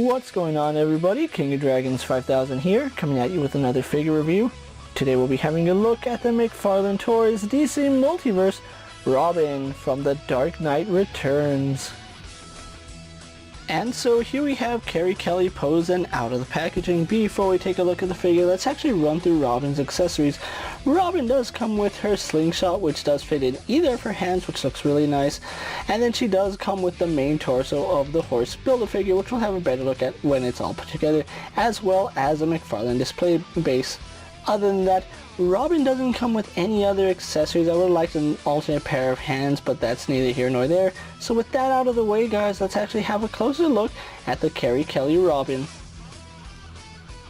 What's going on, everybody? KingofDragons 5000 here, coming at you with another figure review. Today we'll be having a look at the Mcfarlane Toys DC Multiverse Robin from The Dark Knight Returns. And so here we have Carrie Kelly posed and out of the packaging. Before we take a look at the figure, let's actually run through Robin's accessories. Robin does come with her slingshot, which does fit in either of her hands, which looks really nice. And then she does come with the main torso of the horse Build-A-Figure, which we'll have a better look at when it's all put together, as well as a Mcfarlane display base. Other than that, Robin doesn't come with any other accessories. I would have liked an alternate pair of hands, but that's neither here nor there. So with that out of the way, guys, let's actually have a closer look at the Carrie Kelly Robin.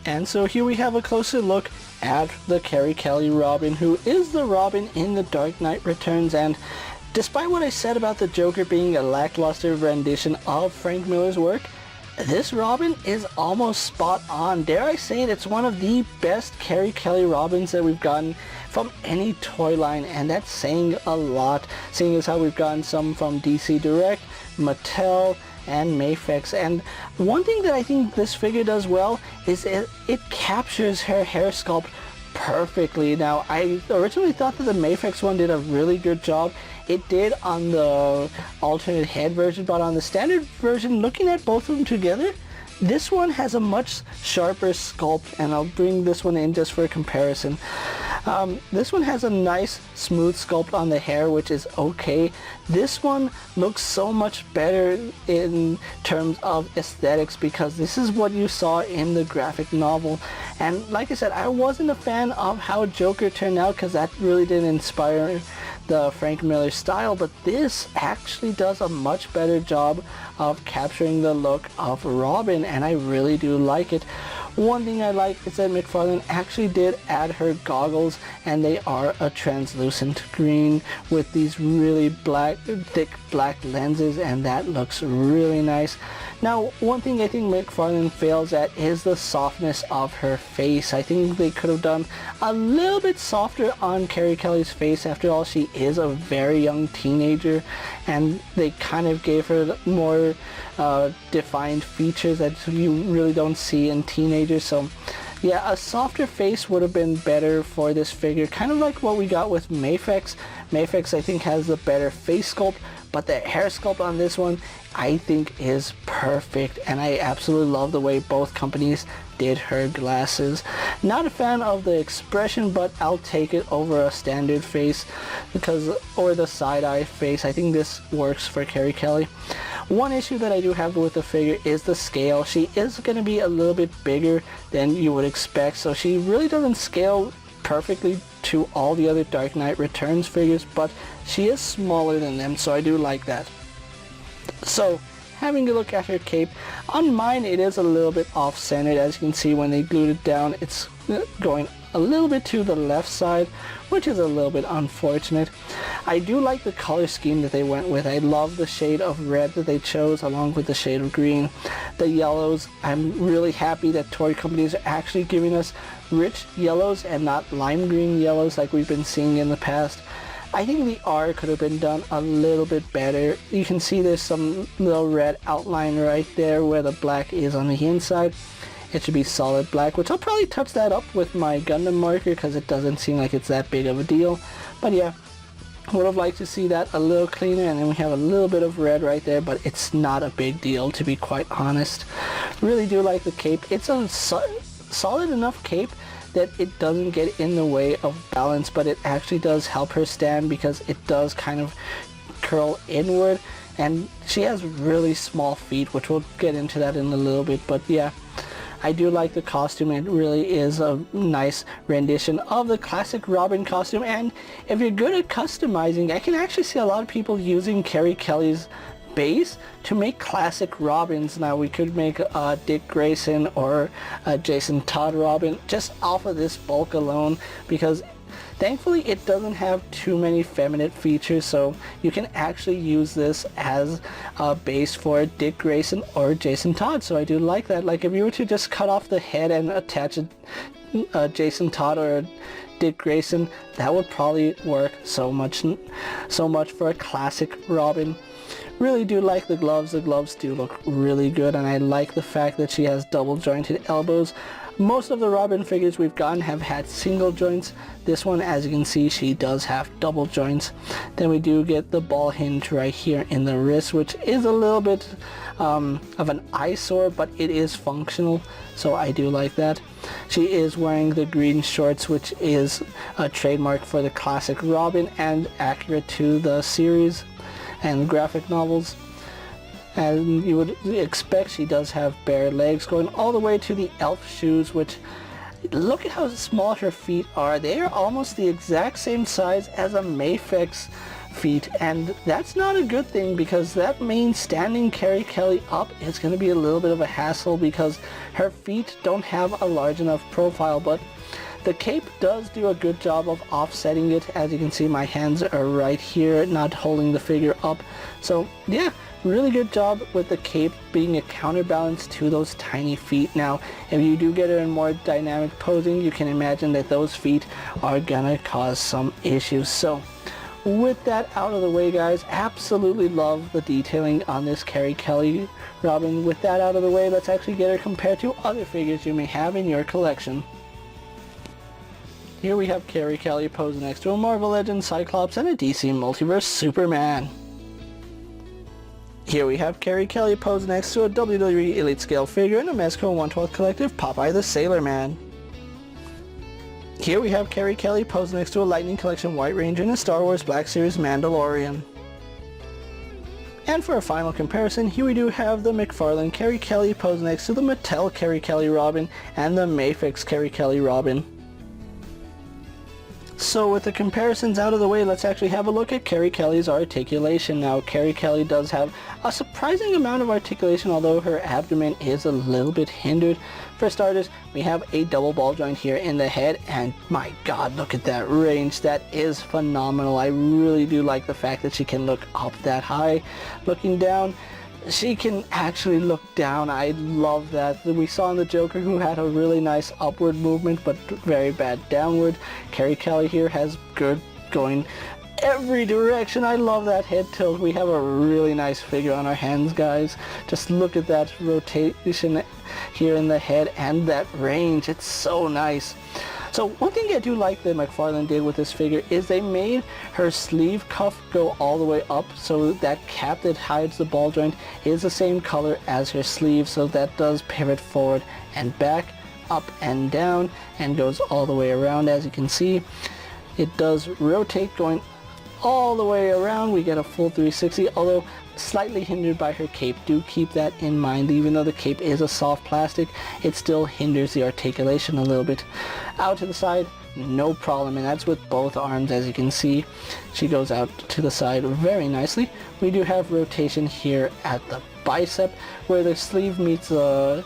And so here we have a closer look at the Carrie Kelly Robin, who is the Robin in The Dark Knight Returns. And despite what I said about the Joker being a lackluster rendition of Frank Miller's work, this Robin is almost spot on. Dare I say it, it's one of the best Carrie Kelly Robins that we've gotten from any toy line, and that's saying a lot, seeing as how we've gotten some from DC Direct, Mattel, and Mafex. And one thing that I think this figure does well is it captures her hair sculpt perfectly. Now, I originally thought that the Mafex one did a really good job. It did on the alternate head version, but on the standard version, looking at both of them together, this one has a much sharper sculpt, and I'll bring this one in just for a comparison. This one has a nice smooth sculpt on the hair, which is okay. This one looks so much better in terms of aesthetics because this is what you saw in the graphic novel. And like I said, I wasn't a fan of how Joker turned out because that really didn't inspire the Frank Miller style, but this actually does a much better job of capturing the look of Robin, and I really do like it. One thing I like is that Mcfarlane actually did add her goggles, and they are a translucent green with these really thick black lenses, and that looks really nice. Now, one thing I think Mcfarlane fails at is the softness of her face. I think they could have done a little bit softer on Carrie Kelly's face. After all, she is a very young teenager, and they kind of gave her more defined features that you really don't see in teenagers. So yeah, a softer face would have been better for this figure, kind of like what we got with Mafex. Mafex, I think, has the better face sculpt, but the hair sculpt on this one I think is perfect, and I absolutely love the way both companies did her glasses. Not a fan of the expression, but I'll take it over a standard face or the side-eye face. I think this works for Carrie Kelly. One issue that I do have with the figure is the scale. She is going to be a little bit bigger than you would expect, so she really doesn't scale perfectly to all the other Dark Knight Returns figures, but she is smaller than them, so I do like that. So, having a look at her cape, on mine it is a little bit off-centered. As you can see, when they glued it down, it's going a little bit to the left side, which is a little bit unfortunate. I do like the color scheme that they went with. I love the shade of red that they chose along with the shade of green. The yellows, I'm really happy that toy companies are actually giving us rich yellows and not lime green yellows like we've been seeing in the past. I think the art could have been done a little bit better. You can see there's some little red outline right there where the black is on the inside. It should be solid black, which I'll probably touch that up with my Gundam marker because it doesn't seem like it's that big of a deal. But yeah, would have liked to see that a little cleaner, and then we have a little bit of red right there, but it's not a big deal, to be quite honest. Really do like the cape. It's a solid enough cape that it doesn't get in the way of balance, but it actually does help her stand because it does kind of curl inward, and she has really small feet, which we'll get into that in a little bit. But yeah, I do like the costume. It really is a nice rendition of the classic Robin costume, and if you're good at customizing, I can actually see a lot of people using Carrie Kelly's base to make classic Robins. Now, we could make a Dick Grayson or a Jason Todd Robin just off of this bulk alone, because thankfully it doesn't have too many feminine features, so you can actually use this as a base for Dick Grayson or Jason Todd. So I do like that. Like, if you were to just cut off the head and attach a Jason Todd or a Dick Grayson, that would probably work so much for a classic Robin. Really do like the gloves. The gloves do look really good, and I like the fact that she has double jointed elbows. Most of the Robin figures we've gotten have had single joints. This one, as you can see, she does have double joints. Then we do get the ball hinge right here in the wrist, which is a little bit of an eyesore, but it is functional, so I do like that. She is wearing the green shorts, which is a trademark for the classic Robin and accurate to the series and graphic novels. And you would expect, she does have bare legs going all the way to the elf shoes, which, look at how small her feet are. They are almost the exact same size as a Mafek's feet, and that's not a good thing, because that means standing Carrie Kelly up is going to be a little bit of a hassle because her feet don't have a large enough profile. But the cape does do a good job of offsetting it. As you can see, my hands are right here, not holding the figure up. So yeah, really good job with the cape being a counterbalance to those tiny feet. Now, if you do get her in more dynamic posing, you can imagine that those feet are gonna cause some issues. So with that out of the way, guys, absolutely love the detailing on this Carrie Kelly Robin. With that out of the way, let's actually get her compared to other figures you may have in your collection. Here we have Carrie Kelly posed next to a Marvel Legends Cyclops and a DC Multiverse Superman. Here we have Carrie Kelly posed next to a WWE Elite Scale figure and a Mezco 1/12 Collective Popeye the Sailor Man. Here we have Carrie Kelly posed next to a Lightning Collection White Ranger and a Star Wars Black Series Mandalorian. And for a final comparison, here we do have the Mcfarlane Carrie Kelly posed next to the Mattel Carrie Kelly Robin and the Mafex Carrie Kelly Robin. So with the comparisons out of the way, let's actually have a look at Carrie Kelly's articulation. Now, Carrie Kelly does have a surprising amount of articulation, although her abdomen is a little bit hindered. For starters, we have a double ball joint here in the head, and my god, look at that range. That is phenomenal. I really do like the fact that she can look up that high. Looking down, she can actually look down. I love that. We saw in the Joker, who had a really nice upward movement but very bad downward. Carrie Kelly here has good going every direction. I love that head tilt. We have a really nice figure on our hands, guys. Just look at that rotation here in the head and that range. It's so nice. So one thing I do like that Mcfarlane did with this figure is they made her sleeve cuff go all the way up, so that cap that hides the ball joint is the same color as her sleeve, so that does pivot forward and back, up and down, and goes all the way around. As you can see, it does rotate going all the way around. We get a full 360, although slightly hindered by her cape. Do keep that in mind. Even though the cape is a soft plastic, it still hinders the articulation a little bit. Out to the side, no problem, and that's with both arms. As you can see, she goes out to the side very nicely. We do have rotation here at the bicep where the sleeve meets the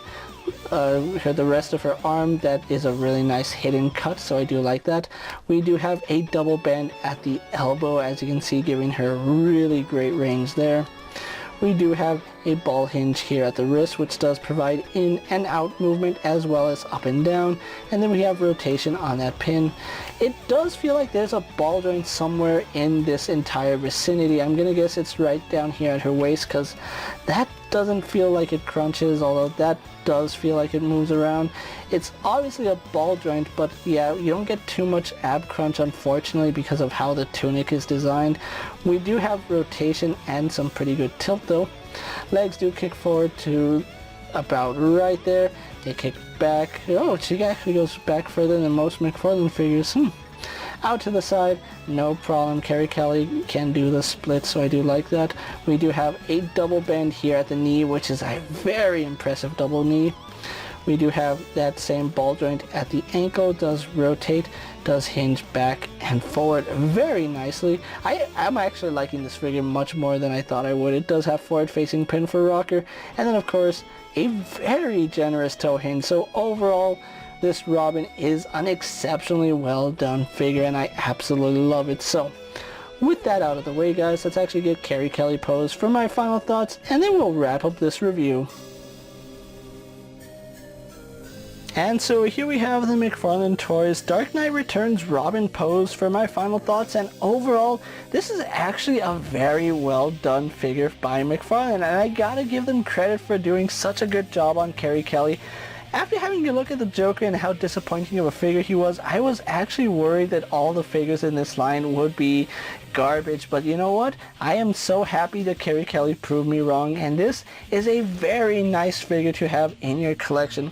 rest of her arm. That is a really nice hidden cut, so I do like that. We do have a double band at the elbow, as you can see, giving her really great range there. We do have a ball hinge here at the wrist, which does provide in and out movement as well as up and down. And then we have rotation on that pin. It does feel like there's a ball joint somewhere in this entire vicinity. I'm gonna guess it's right down here at her waist, because that doesn't feel like it crunches, although that does feel like it moves around. It's obviously a ball joint, but yeah, you don't get too much ab crunch, unfortunately, because of how the tunic is designed. We do have rotation and some pretty good tilt though. Legs do kick forward to about right there. They kick back. Oh, she actually goes back further than most Mcfarlane figures. Out to the side, no problem. Carrie Kelly can do the split, so I do like that. We do have a double bend here at the knee, which is a very impressive double knee. We do have that same ball joint at the ankle, does rotate, does hinge back and forward very nicely. I'm actually liking this figure much more than I thought I would. It does have forward facing pin for rocker, and then of course a very generous toe hinge. So overall, this Robin is an exceptionally well done figure, and I absolutely love it. So with that out of the way, guys, let's actually get Carrie Kelly posed for my final thoughts, and then we'll wrap up this review. And so here we have the Mcfarlane Toys Dark Knight Returns Robin pose for my final thoughts, and overall this is actually a very well done figure by Mcfarlane, and I gotta give them credit for doing such a good job on Carrie Kelly. After having a look at the Joker and how disappointing of a figure he was, I was actually worried that all the figures in this line would be garbage, but you know what? I am so happy that Carrie Kelly proved me wrong, and this is a very nice figure to have in your collection.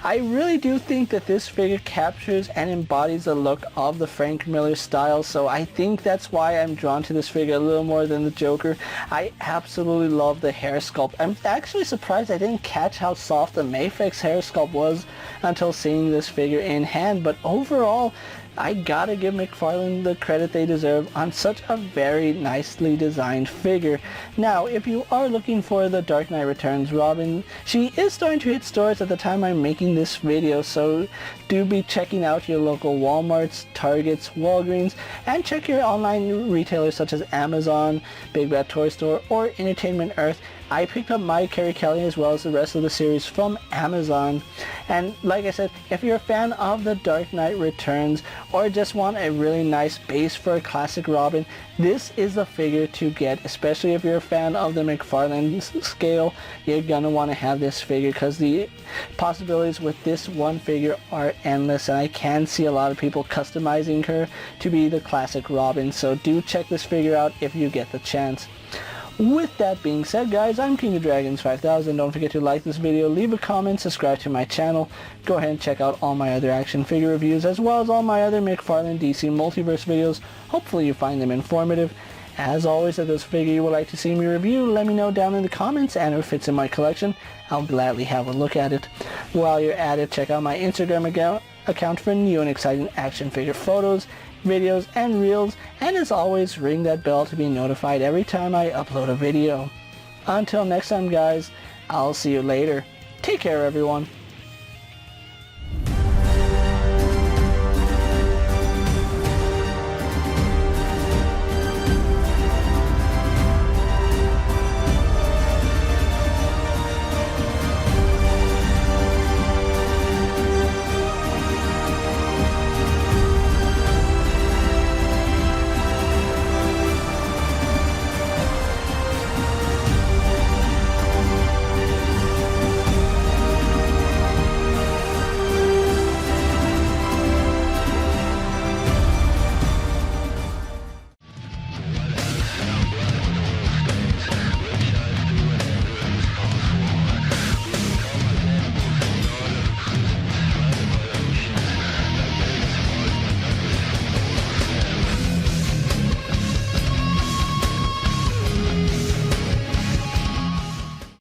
I really do think that this figure captures and embodies the look of the Frank Miller style, so I think that's why I'm drawn to this figure a little more than the Joker. I absolutely love the hair sculpt. I'm actually surprised I didn't catch how soft the Mafex hair sculpt was until seeing this figure in hand, but overall I gotta give Mcfarlane the credit they deserve on such a very nicely designed figure. Now, if you are looking for the Dark Knight Returns Robin, she is starting to hit stores at the time I'm making this video, so do be checking out your local Walmarts, Targets, Walgreens, and check your online retailers such as Amazon, Big Bad Toy Store, or Entertainment Earth. I picked up my Carrie Kelly as well as the rest of the series from Amazon. And like I said, if you're a fan of the Dark Knight Returns or just want a really nice base for a classic Robin, this is the figure to get, especially if you're a fan of the Mcfarlane scale. You're gonna want to have this figure because the possibilities with this one figure are endless, and I can see a lot of people customizing her to be the classic Robin, so do check this figure out if you get the chance. With that being said, guys, I'm KingofDragons 5000. Don't forget to like this video, leave a comment, subscribe to my channel. Go ahead and check out all my other action figure reviews as well as all my other Mcfarlane DC Multiverse videos. Hopefully you find them informative. As always, if there's a figure you would like to see me review, let me know down in the comments, and if it fits in my collection, I'll gladly have a look at it. While you're at it, check out my Instagram account for new and exciting action figure photos, videos, and reels, and as always, ring that bell to be notified every time I upload a video. Until next time, guys, I'll see you later. Take care, everyone.